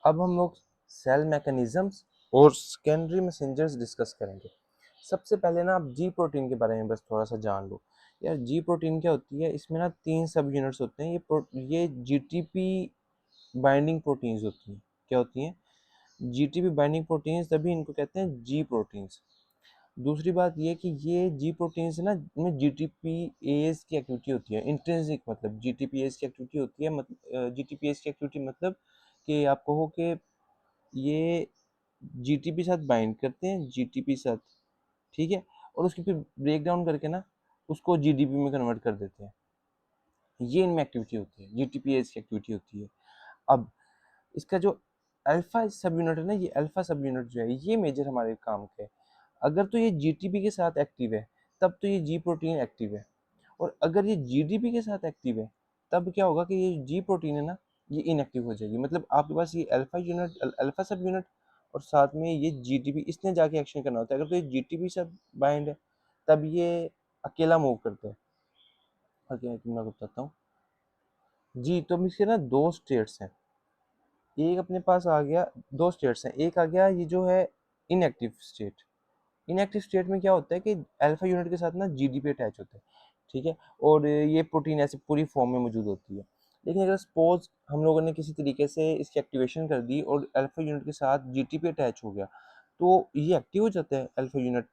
अब हम लोग सेल मैकेनिज्म्स और सेकेंडरी मैसेंजर्स डिस्कस करेंगे। सबसे पहले ना आप जी प्रोटीन के बारे में बस थोड़ा सा जान लो। यार जी प्रोटीन क्या होती है, इसमें ना 3 सब यूनिट्स होते हैं। ये जीटीपी बाइंडिंग प्रोटीन्स होती हैं। क्या होती हैं? जीटीपी बाइंडिंग प्रोटीन्स, तभी इनको कहते हैं जी प्रोटीन्स। दूसरी बात ये कि ये जी प्रोटीन्स ना में जीटीपीएस की एक्टिविटी होती है। इंट्रिंसिक मतलब जीटीपीएस की एक्टिविटी होती है। मतलब जीटीपीएस की एक्टिविटी मतलब कि आप कहो कि ये जीटीपी साथ बाइंड करते हैं, जीटीपी साथ, ठीक है, और उसकी फिर ब्रेक डाउन करके ना उसको जीडीपी में कन्वर्ट कर देते हैं। ये इनमें एक्टिविटी होती है, जीटीपीएस की एक्टिविटी होती है। अब इसका जो अल्फा सब यूनिट है ना, ये अल्फा सब यूनिट जो है ये मेजर हमारे काम के है। अगर तो ये जीटीपी के साथ एक्टिव है तब तो ये जी प्रोटीन एक्टिव है, और अगर ये जीडीपी के साथ एक्टिव है तब क्या होगा कि ये जी प्रोटीन है ना, ये इनएक्टिव हो जाएगी। मतलब आपके पास ये अल्फा यूनिट, अल्फा सब यूनिट, और साथ में ये जीटीपी, इसने जाके एक्शन करना होता है। अगर तो ये जीटीपी से बाइंड है तब ये अकेला मूव करता है। ओके, मैं आपको बताता हूँ जी। तो इसके ना दो स्टेट्स हैं। एक अपने पास आ गया, दो स्टेट्स हैं। एक आ गया ये जो है इनएक्टिव स्टेट। इनएक्टिव स्टेट में क्या होता है कि अल्फा यूनिट के साथ ना जीडीपी अटैच होता है, ठीक है, और ये प्रोटीन ऐसे पूरी फॉर्म में मौजूद होती है। लेकिन अगर सपोज हम लोगों ने किसी तरीके से इसकी एक्टिवेशन कर दी और अल्फा यूनिट के साथ जीटीपी अटैच हो गया, तो ये एक्टिव हो जाता है अल्फा यूनिट,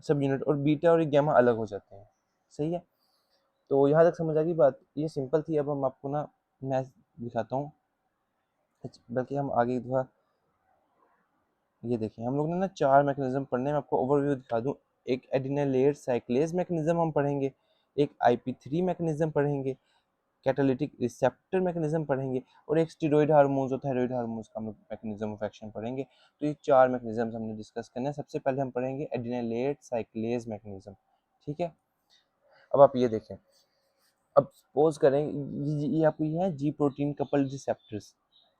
सब यूनिट, और बीटा और गामा अलग हो जाते हैं। सही है? तो यहाँ तक समझ आ गई बात? ये सिंपल थी। अब हम आपको ना मैं दिखाता हूँ, बल्कि हम आगे थोड़ा ये देखें। हम लोग ने ना 4 मैकेनिज्म पढ़ने, मैं आपको ओवरव्यू दिखा दूं। एक एडिनिलेट साइक्लेज मैकेनिज्म हम पढ़ेंगे, एक IP3 मैकेनिज्म पढ़ेंगे, कैटालिटिक रिसेप्टर मैकेनिज्म पढ़ेंगे, और एक स्टेरॉइड हार्मोन्स और थायराइड हार्मोन्स का हम लोग मैकेनिज्म ऑफ एक्शन पढ़ेंगे। तो ये 4 मैकेनिज्म हमने डिस्कस करने हैं। सबसे पहले हम पढ़ेंगे एडिनिलेट साइक्लेज मैकेनिज्म, ठीक है। अब आप ये देखें, अब सपोज करें ये आपको ये है जी प्रोटीन कपल्ड रिसेप्टर्स,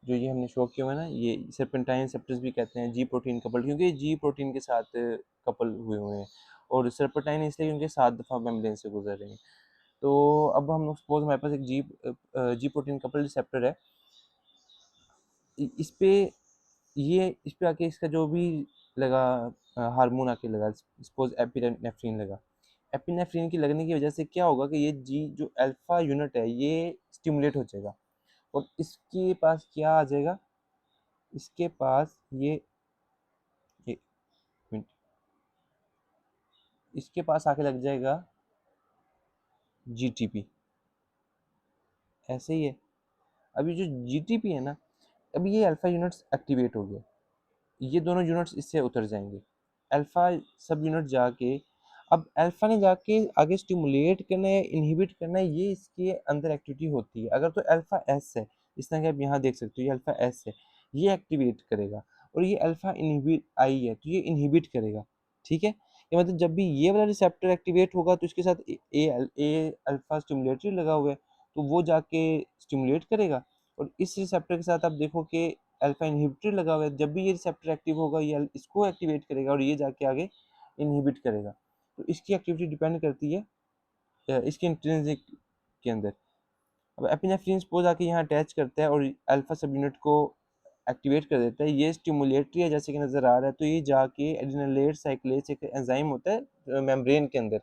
जो ये हमने शो किया हुआ है ना, ये सर्पेंटाइन रिसेप्टर्स भी कहते हैं जी प्रोटीन कपल्ड, क्योंकि जी प्रोटीन के साथ कपल हुए हुए हैं। और सर्पेंटाइन इसलिए क्योंकि 7 दफ़ा मेम्ब्रेन से गुजर रहे हैं। तो अब हम लोग सपोज हमारे पास एक जी प्रोटीन कपल्ड रिसेप्टर है। इस पे ये इस पे आके इसका जो भी लगा हार्मोन आके लगा, सपोज एपिनेफ्रिन लगा। एपिनेफ्रिन की लगने की वजह से क्या होगा कि ये जी जो अल्फा यूनिट है ये स्टिमुलेट हो जाएगा, और इसके पास क्या आ जाएगा, इसके पास ये मिनट, इसके पास आके लग जाएगा जीटीपी। ऐसे ही है। अभी जो जीटीपी है ना, अभी ये अल्फा यूनिट्स एक्टिवेट हो गया, ये दोनों यूनिट्स इससे उतर जाएंगे। अल्फा सब यूनिट जाके, अब अल्फा ने जाके आगे स्टिमुलेट करना है, इनहिबिट करना है, ये इसके अंदर एक्टिविटी होती है। अगर तो अल्फा एस है, इस तरह के आप यहाँ देख सकते हो, ये अल्फा एस है, ये एक्टिवेट करेगा। और ये अल्फा इनहिबिट आई है, तो ये इनहिबिट करेगा, ठीक है। ये मतलब जब भी ये वाला रिसेप्टर एक्टिवेट होगा तो इसके साथ ए अल्फा स्टिमुलेटरी लगा हुआ है, तो वो जाके स्टिमुलेट करेगा। और इस रिसेप्टर के साथ आप देखो कि अल्फा इनहिबिटर लगा हुआ है, जब भी ये रिसेप्टर एक्टिव होगा ये इसको एक्टिवेट करेगा और ये जाके आगे इनहिबिट करेगा। तो इसकी एक्टिविटी डिपेंड करती है इसके इंट्रिंसिक के अंदर। अब एपिनेफ्रिन सपोज आके यहाँ अटैच करता है और अल्फा सब यूनिट को एक्टिवेट कर देता है। ये स्टिमुलेटरी है जैसे कि नज़र आ रहा है, तो ये जाके एडिनिलेट साइक्लेज एक एंजाइम होता है मेम्ब्रेन के अंदर,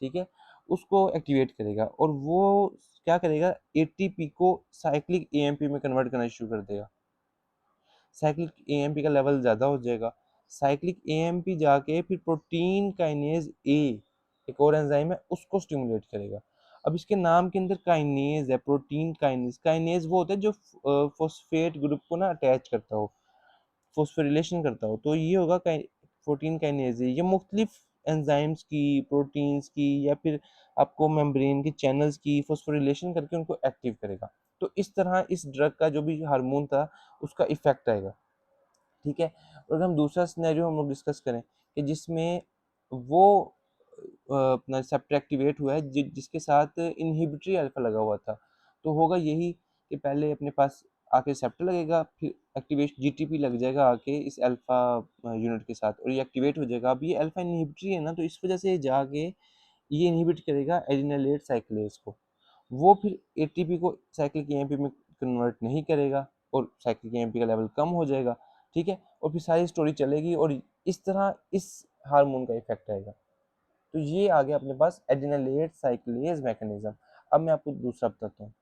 ठीक है, उसको एक्टिवेट करेगा, और वो क्या करेगा, एटीपी को साइक्लिक एएमपी में कन्वर्ट करना शुरू कर देगा। साइक्लिक एएमपी का लेवल ज़्यादा हो जाएगा। साइक्लिक एएमपी जाके फिर प्रोटीन काइनेज ए, एक और एंजाइम है, उसको स्टिमुलेट करेगा। अब इसके नाम के अंदर काइनेज है, प्रोटीन काइनेज। काइनेज वो होता है जो फॉस्फेट ग्रुप को ना अटैच करता हो, फॉस्फोरिलेशन करता हो, तो ये होगा प्रोटीन काइनेज। ये मुख्तलिफ एंजाइम्स की, प्रोटीन्स की, या फिर आपको मेम्ब्रेन के चैनल्स की फॉस्फोरिलेशन करके उनको एक्टिव करेगा। तो इस तरह इस ड्रग का जो भी हार्मोन था उसका इफेक्ट आएगा, ठीक है। और अगर हम दूसरा सिनेरियो हम लोग डिस्कस करें कि जिसमें वो अपना रिसेप्टर एक्टिवेट हुआ है जिसके साथ इनहिबिटरी अल्फा लगा हुआ था, तो होगा यही कि पहले अपने पास आके रिसेप्टर लगेगा, फिर एक्टिवेशन जीटीपी लग जाएगा आके इस अल्फा यूनिट के साथ, और ये एक्टिवेट हो जाएगा। अब ये अल्फा इनहिबिटरी है ना, तो इस वजह से जाके ये इनहिबिट करेगा एडिनिलेट साइक्लेज को। वो फिर एटीपी को साइक्लिक एएमपी में कन्वर्ट नहीं करेगा, और साइकिल के एमपी का लेवल कम हो जाएगा, ठीक है, और फिर सारी स्टोरी चलेगी और इस तरह इस हार्मोन का इफेक्ट आएगा। तो ये आ गया अपने पास एड्रेनालेट साइक्लेज मैकेनिज्म। अब मैं आपको दूसरा बताता हूँ।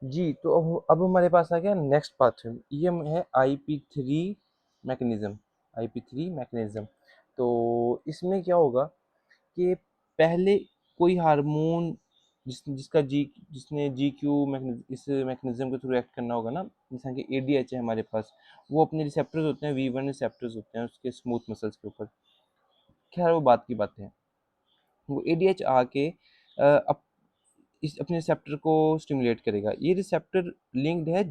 जी, तो अब हमारे पास आ गया नेक्स्ट पाथवे, ये है IP3 मैकेनिज्म। IP3 मैकेनिज्म, तो इसमें क्या होगा कि पहले कोई हार्मोन जिसका जिसने GQ मैकेनिज्म, इस मैकेनिज्म के थ्रू एक्ट करना होगा ना, जैसा कि ADH है हमारे पास, वो अपने रिसेप्टर्स होते हैं, V1 रिसेप्टर्स होते हैं उसके स्मूथ मसल्स के ऊपर। खैर वो बात की बातें हैं। वो ADH आके इस अपने रिसेप्टर को स्टिमुलेट करेगा। ये रिसेप्टर लिंक्ड है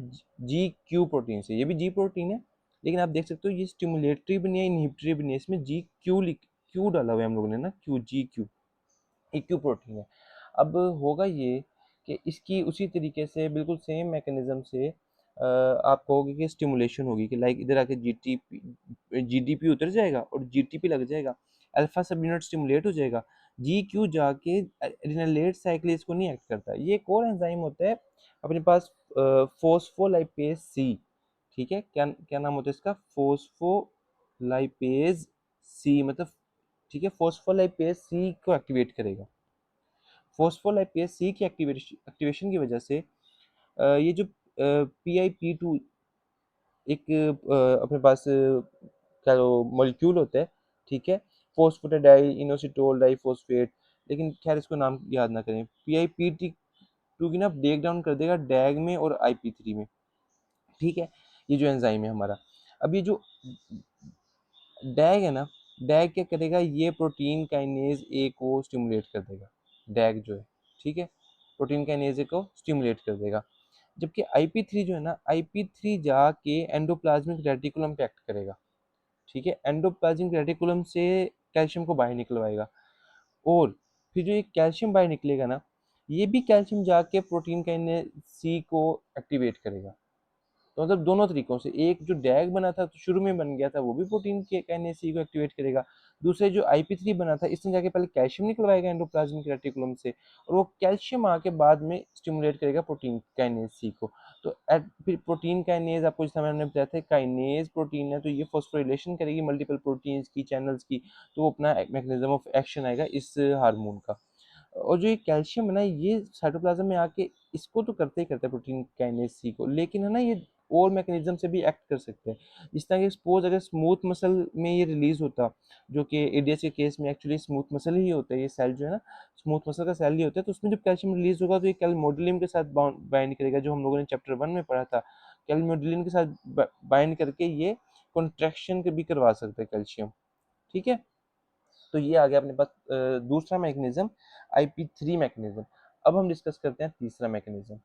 GQ प्रोटीन से। ये भी G प्रोटीन है, लेकिन आप देख सकते हो ये स्टिमुलेटरी भी नहीं है, इनहिबिटरी भी नहीं है। इसमें क्यू डाला हुआ है हम लोगों ने ना, GQ, ये क्यू प्रोटीन है। अब होगा ये कि इसकी उसी तरीके से बिल्कुल सेम मैकेनिज्म से आप कहोगे कि स्टिमुलेशन होगी, कि लाइक इधर आके GDP उतर जाएगा और GTP लग जाएगा, अल्फा सब यूनिट स्टिमुलेट हो जाएगा, GQ जाके एड्रेनालेट साइक्लेज को नहीं एक्ट करता। ये एक और एंजाइम होता है अपने पास, फोस्फोलाइपेज सी, ठीक है, क्या क्या नाम होता है इसका, फोस्फोलाइपेज सी, मतलब ठीक है, फोस्फोलाइपेज सी को एक्टिवेट करेगा। फोस्फोलाइपेज सी की एक्टिवेशन की वजह से ये जो PIP2 एक अपने पास क्या लो मॉलिक्यूल होता है, ठीक है, फोस्फेटाडाई इनोसिटोल डाइफॉस्फेट, लेकिन खैर इसको नाम याद ना करें। PIP2 की ना ब्रेक डाउन कर देगा डैग में और IP3 में, ठीक है, ये जो एंजाइम है हमारा। अब ये जो डैग है ना, डैग क्या करेगा, ये प्रोटीन काइनेज ए को स्टिमुलेट कर देगा, डैग जो है, ठीक है, प्रोटीन काइनेज ए को स्टिमुलेट कर देगा। जबकि IP3 जो है ना, IP3 जाके एंडोप्लाज्मिक रेटिकुलम पे एक्ट करेगा, ठीक है, एंडोप्लाज्मिक रेटिकुलम से कैल्शियम को बाहर निकलवाएगा, और फिर जो ये कैल्शियम बाहर निकलेगा ना, ये भी कैल्शियम जाके प्रोटीन काइनेज सी को एक्टिवेट करेगा। तो मतलब दोनों तरीकों से, एक जो डैग बना था तो शुरू में बन गया था, वो भी प्रोटीन के काइनेज को एक्टिवेट करेगा। दूसरे जो IP3 बना था, इसने जाके पहले कैल्शियम निकलवाएगा एंडोप्लाज्मिक रेटिकुलम से, और वो कैल्शियम आके बाद में स्टिमुलेट करेगा प्रोटीन काइनेज सी को। तो फिर प्रोटीन काइनेज आपको जिस समय हमने बताया था काइनेज प्रोटीन है, तो ये फॉस्फोरिलेशन करेगी मल्टीपल प्रोटीन्स की, चैनल्स की, तो वो अपना मैकेनिज्म ऑफ एक्शन आएगा इस हार्मोन का। और जो ये कैल्शियम है ना, ये साइटोप्लाज्म में आके इसको तो करते ही करता है प्रोटीन काइनेज सी को, लेकिन है ना ये और मैकेनिज्म से भी एक्ट कर सकते हैं। जिस तरह कि सपोज अगर स्मूथ मसल में ये रिलीज होता, जो कि एडीएच के केस में एक्चुअली स्मूथ मसल ही होता है, ये सेल जो है ना, स्मूथ मसल का सेल ही होता है, तो उसमें जब कैल्शियम रिलीज होगा तो ये कैलमोडुलिन के साथ बाइंड करेगा, जो हम लोगों ने चैप्टर 1 में पढ़ा था। कैलमोडुलिन के साथ बाइंड करके ये कॉन्ट्रैक्शन भी करवा सकता है कैल्शियम, ठीक है। तो ये आ गया अपने पास दूसरा मैकेनिज्म, IP3 मैकेनिज्म। अब हम डिस्कस करते हैं तीसरा मैकेनिज्म।